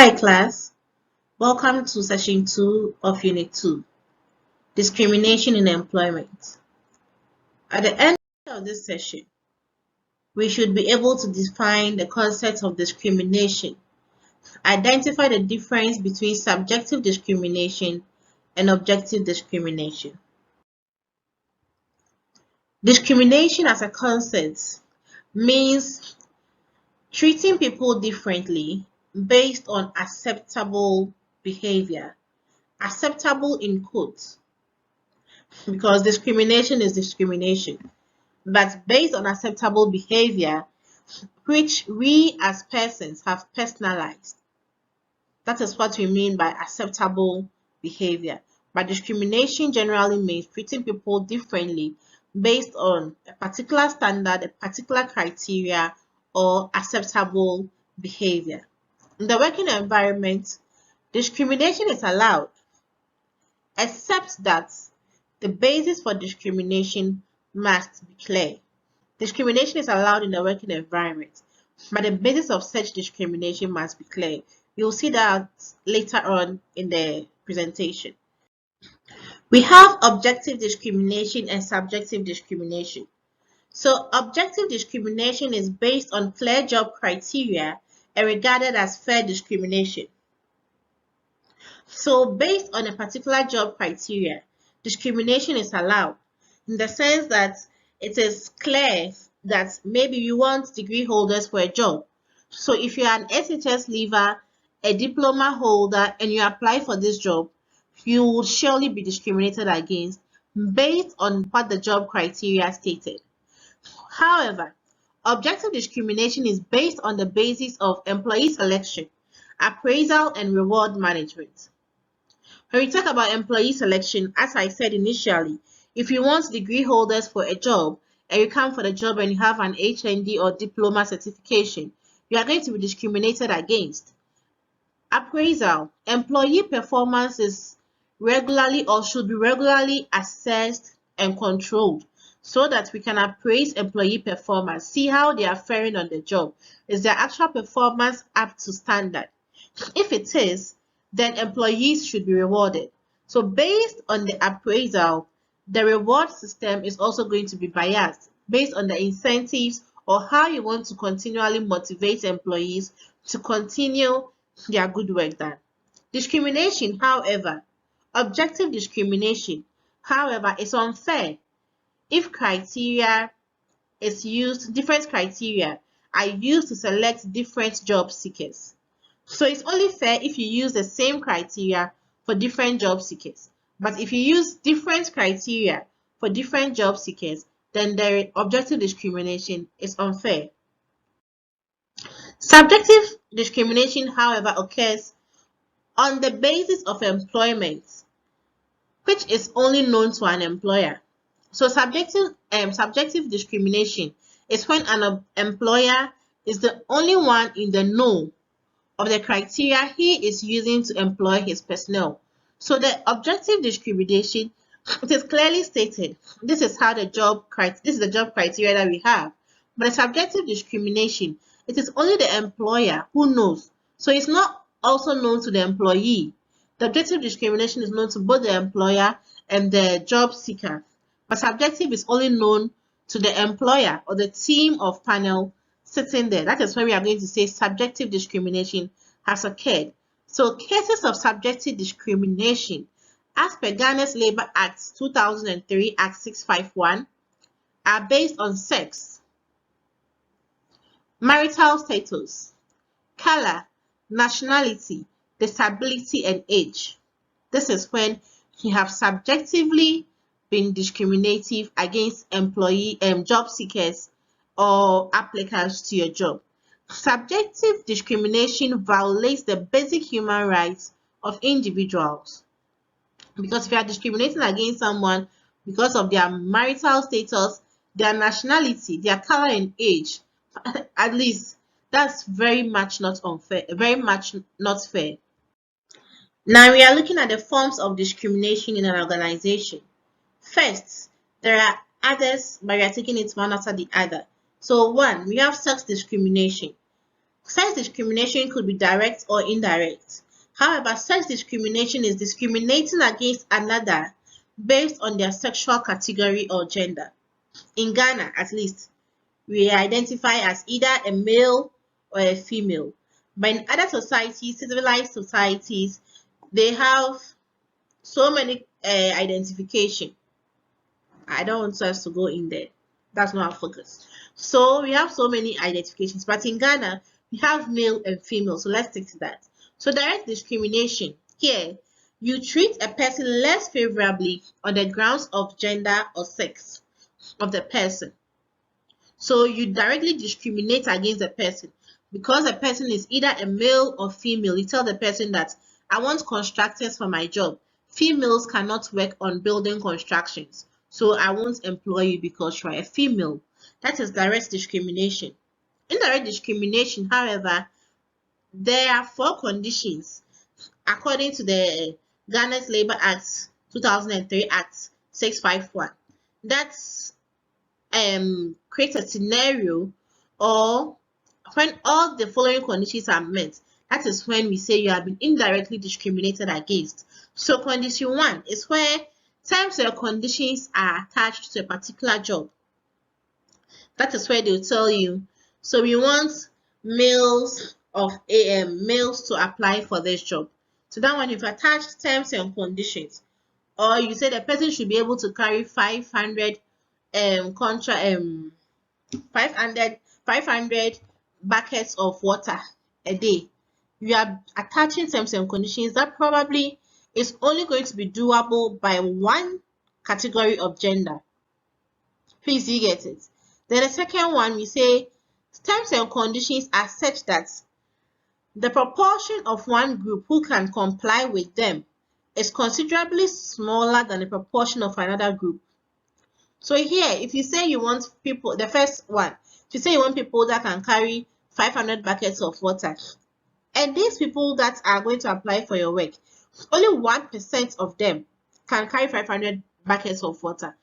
Hi class, welcome to session 2 of Unit 2, Discrimination in Employment. At the end of this session, we should be able to define the concept of discrimination, identify the difference between subjective discrimination and objective discrimination. Discrimination as a concept means treating people differently based on acceptable behavior. Acceptable in quotes, because discrimination is discrimination, but based on acceptable behavior which we as persons have personalized. That is what we mean by acceptable behavior. But discrimination generally means treating people differently based on a particular standard, a particular criteria, or acceptable behavior. In the working environment, discrimination is allowed, except that the basis for discrimination must be clear. Discrimination is allowed in the working environment, but the basis of such discrimination must be clear. You'll see that later on in the presentation. We have objective discrimination and subjective discrimination. So objective discrimination is based on clear job criteria and regarded as fair discrimination. So based on a particular job criteria, discrimination is allowed in the sense that it is clear that maybe you want degree holders for a job. So if you are an SHS leaver, a diploma holder, and you apply for this job, you will surely be discriminated against based on what the job criteria stated. However, objective discrimination is based on the basis of employee selection, appraisal, and reward management. When we talk about employee selection, as I said initially, if you want degree holders for a job and you come for the job and you have an HND or diploma certification, you are going to be discriminated against. Appraisal. Employee performance is regularly or should be regularly assessed and controlled so that we can appraise employee performance, see how they are faring on the job. Is their actual performance up to standard? If it is, then employees should be rewarded. So based on the appraisal, the reward system is also going to be biased based on the incentives or how you want to continually motivate employees to continue their good work done. Discrimination, however, objective discrimination, however, is unfair if criteria is used, different criteria are used to select different job seekers. So it's only fair if you use the same criteria for different job seekers. But if you use different criteria for different job seekers, then the objective discrimination is unfair. Subjective discrimination, however, occurs on the basis of employment, which is only known to an employer. So subjective discrimination is when an employer is the only one in the know of the criteria he is using to employ his personnel. So the objective discrimination, it is clearly stated, this is the job criteria that we have. But the subjective discrimination, it is only the employer who knows. So it's not also known to the employee. The objective discrimination is known to both the employer and the job seeker. But subjective is only known to the employer or the team of panel sitting there. That is why we are going to say subjective discrimination has occurred. So cases of subjective discrimination, as per Ghana's Labour Act 2003, Act 651, are based on sex, marital status, color, nationality, disability, and age. This is when you have subjectively been discriminative against job seekers or applicants to your job. Subjective discrimination violates the basic human rights of individuals. Because if you are discriminating against someone because of their marital status, their nationality, their color and age, at least that's very much not fair. Now we are looking at the forms of discrimination in an organization. First, there are others, but we are taking it one after the other. So one, we have sex discrimination. Sex discrimination could be direct or indirect. However, sex discrimination is discriminating against another based on their sexual category or gender. In Ghana, at least, we identify as either a male or a female. But in other societies, civilized societies, they have so many identification. I don't want us to go in there. That's not our focus. So we have so many identifications, but in Ghana, we have male and female. So let's stick to that. So direct discrimination. Here, you treat a person less favorably on the grounds of gender or sex of the person. So you directly discriminate against the person because the person is either a male or female. You tell the person that I want constructors for my job. Females cannot work on building constructions. So I won't employ you because you're a female. That is direct discrimination. Indirect discrimination, however, there are 4 conditions according to the Ghana's Labour Act 2003 Act 651. That's create a scenario, or when all the following conditions are met, that is when we say you have been indirectly discriminated against. So condition 1 is where terms or conditions are attached to a particular job. That is where they'll tell you, so we want males to apply for this job. So that one, you've attached terms and conditions, or you say the person should be able to carry 500 500 buckets of water a day. You are attaching terms and conditions that probably is only going to be doable by one category of gender. Please, you get it. Then the second one, we say terms and conditions are such that the proportion of one group who can comply with them is considerably smaller than the proportion of another group. So here, if you say you want people, the first one, if you say you want people that can carry 500 buckets of water, and these people that are going to apply for your work, only 1% of them can carry 500 buckets of water.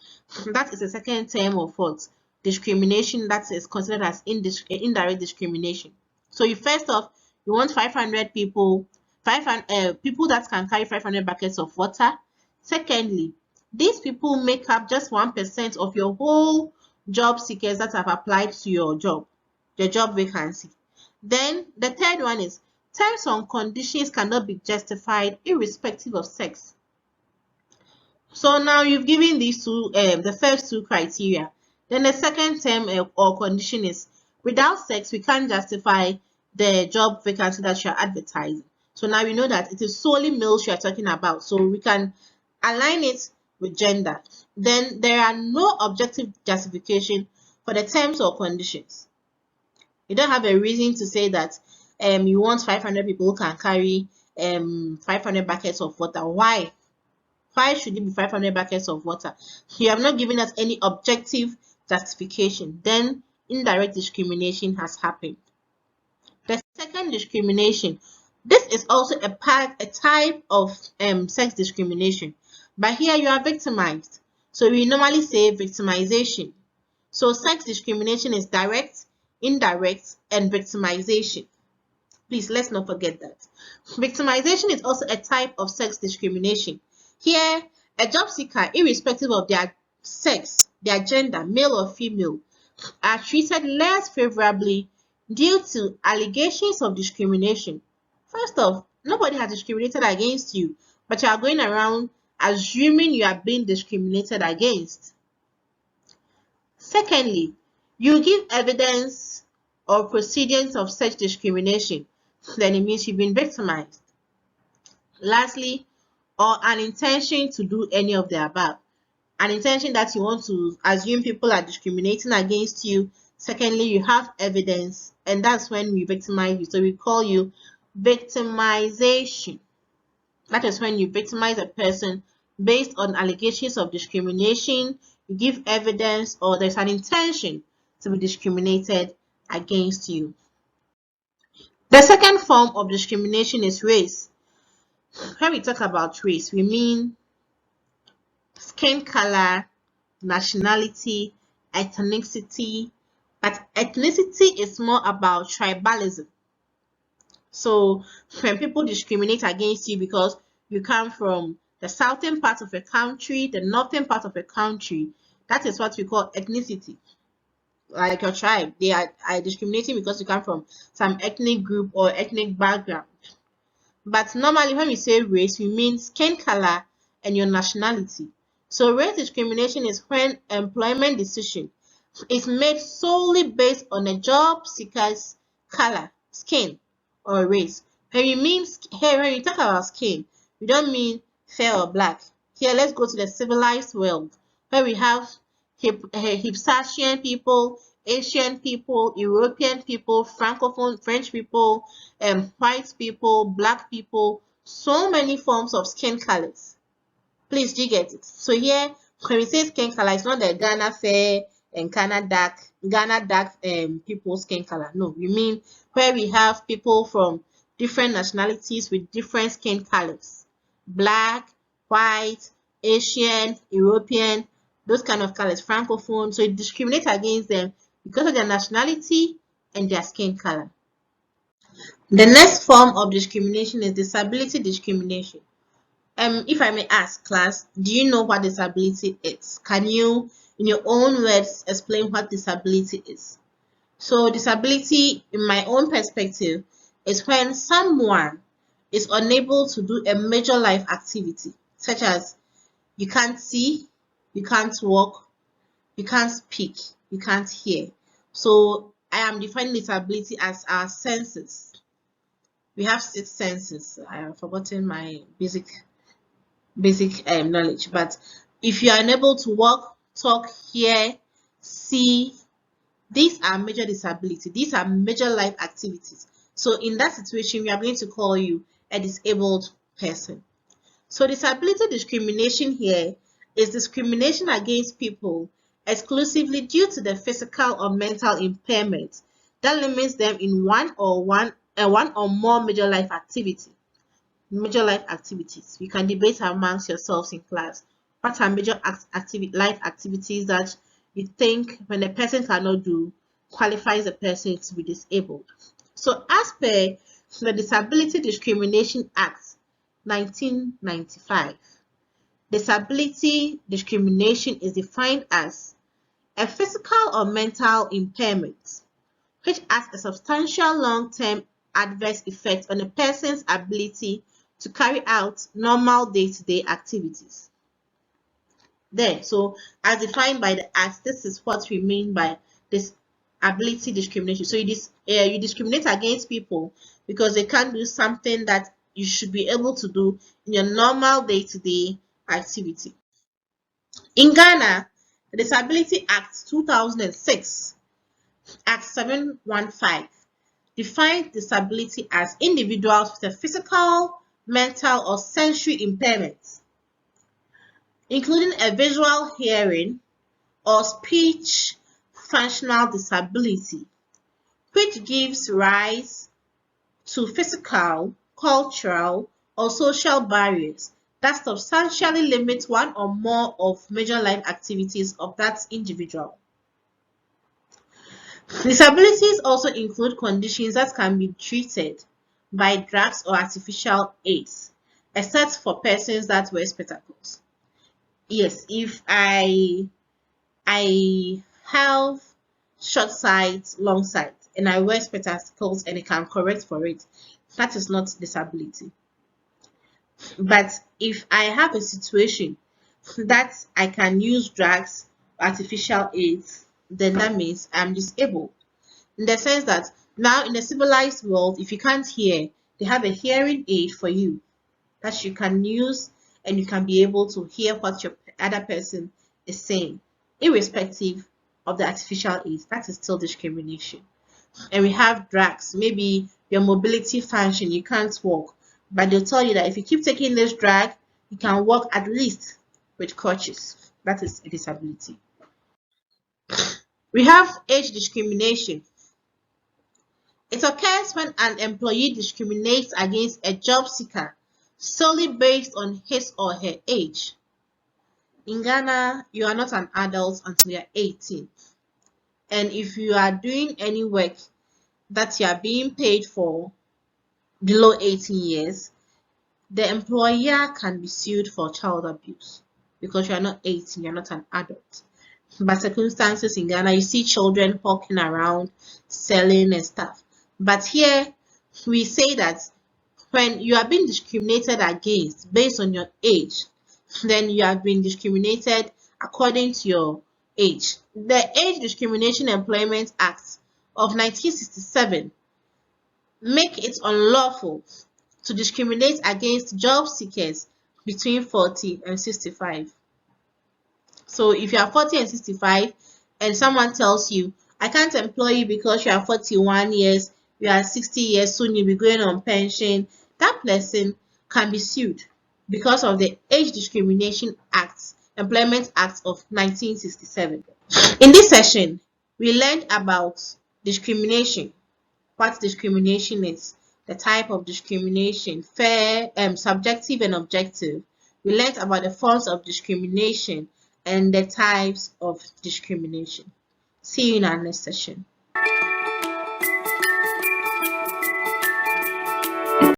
That is the second term of what? Discrimination that is considered as indirect discrimination. So you first off, you want 500 people, people that can carry 500 buckets of water. Secondly, these people make up just 1% of your whole job seekers that have applied to your job vacancy. Then the third one is terms and conditions cannot be justified irrespective of sex. So now you've given these two, the first 2 criteria. Then the second term or condition is without sex, we can't justify the job vacancy that you're advertising. So now we know that it is solely males you are talking about. So we can align it with gender. Then there are no objective justification for the terms or conditions. You don't have a reason to say that you want 500 people who can carry 500 buckets of water. Why? Why should it be 500 buckets of water? You have not given us any objective justification. Then indirect discrimination has happened. The second discrimination, this is also a type of sex discrimination, but here you are victimized. So we normally say victimization. So sex discrimination is direct, indirect, and victimization. Please, let's not forget that. Victimization is also a type of sex discrimination. Here, a job seeker, irrespective of their sex, their gender, male or female, are treated less favorably due to allegations of discrimination. First off, nobody has discriminated against you, but you are going around assuming you are being discriminated against. Secondly, you give evidence or proceedings of such discrimination, then it means you've been victimized. Lastly, or an intention to do any of the above. An intention that you want to assume people are discriminating against you. Secondly, you have evidence, and that's when we victimize you. So we call you victimization. That is when you victimize a person based on allegations of discrimination, you give evidence, or there's an intention to be discriminated against you. The second form of discrimination is race. When we talk about race, we mean skin color, nationality, ethnicity, but ethnicity is more about tribalism. So when people discriminate against you because you come from the southern part of a country, the northern part of a country, that is what we call ethnicity. Like your tribe, they are discriminating because you come from some ethnic group or ethnic background. But normally, when we say race, we mean skin color and your nationality. So race discrimination is when employment decision is made solely based on a job seeker's color, skin, or race. When we talk about skin, we don't mean fair or black. Here, let's go to the civilized world where we have Hypsasian people, Asian people, European people, Francophone French people, white people, black people, so many forms of skin colors. Please, do you get it? So here, when we say skin color, it's not the Ghana fair and Ghana dark people skin color. No, we mean where we have people from different nationalities with different skin colors. Black, white, Asian, European, those kind of colors, Francophone. So it discriminates against them because of their nationality and their skin color. The next form of discrimination is disability discrimination. If I may ask, class, do you know what disability is? Can you, in your own words, explain what disability is? So, disability, in my own perspective, is when someone is unable to do a major life activity, such as you can't see, you can't walk, you can't speak, you can't hear. So, I am defining disability as our senses. We have 6 senses. I have forgotten my basic knowledge, but if you are unable to walk, talk, hear, see, these are major disability. These are major life activities. So in that situation, we are going to call you a disabled person. So disability discrimination here is discrimination against people exclusively due to the physical or mental impairment that limits them in one or more major life activities. You can debate amongst yourselves in class. What are major life activities that you think when a person cannot do qualifies a person to be disabled? So as per the Disability Discrimination Act 1995, disability discrimination is defined as a physical or mental impairment which has a substantial long-term adverse effect on a person's ability to carry out normal day-to-day activities. So as defined by the Act, this is what we mean by disability discrimination. So you discriminate against people because they can't do something that you should be able to do in your normal day-to-day activity. In Ghana, the Disability Act 2006, Act 715, defines disability as individuals with a physical, mental, or sensory impairment, including a visual, hearing, or speech functional disability, which gives rise to physical, cultural, or social barriers that substantially limit one or more of major life activities of that individual. Disabilities also include conditions that can be treated by drugs or artificial aids, except for persons that wear spectacles. Yes, if I have short sight, long sight, and I wear spectacles and I can correct for it, that is not disability. But if I have a situation that I can use drugs, artificial aids, then that means I'm disabled. In the sense that now in the civilized world, if you can't hear, they have a hearing aid for you that you can use and you can be able to hear what your other person is saying, irrespective of the artificial aids. That is still discrimination. And we have drugs, maybe your mobility function, you can't walk, but they'll tell you that if you keep taking this drug, you can walk at least with crutches. That is a disability. We have age discrimination. It occurs when an employee discriminates against a job seeker solely based on his or her age. In Ghana, you are not an adult until you're 18. And if you are doing any work that you are being paid for, below 18 years, the employer can be sued for child abuse because you are not 18, you're not an adult. But circumstances in Ghana, you see children walking around selling and stuff. But here we say that when you are being discriminated against based on your age, then you have been discriminated according to your age. The Age Discrimination Employment Act of 1967 make it unlawful to discriminate against job seekers between 40 and 65. So if you are 40 and 65 and someone tells you, I can't employ you because you are 41 years, you are 60 years, soon you'll be going on pension, that person can be sued because of the Age Discrimination Act, Employment Act of 1967. In this session, we learned about discrimination, what discrimination is, the type of discrimination, fair, subjective and objective. We learned about the forms of discrimination and the types of discrimination. See you in our next session.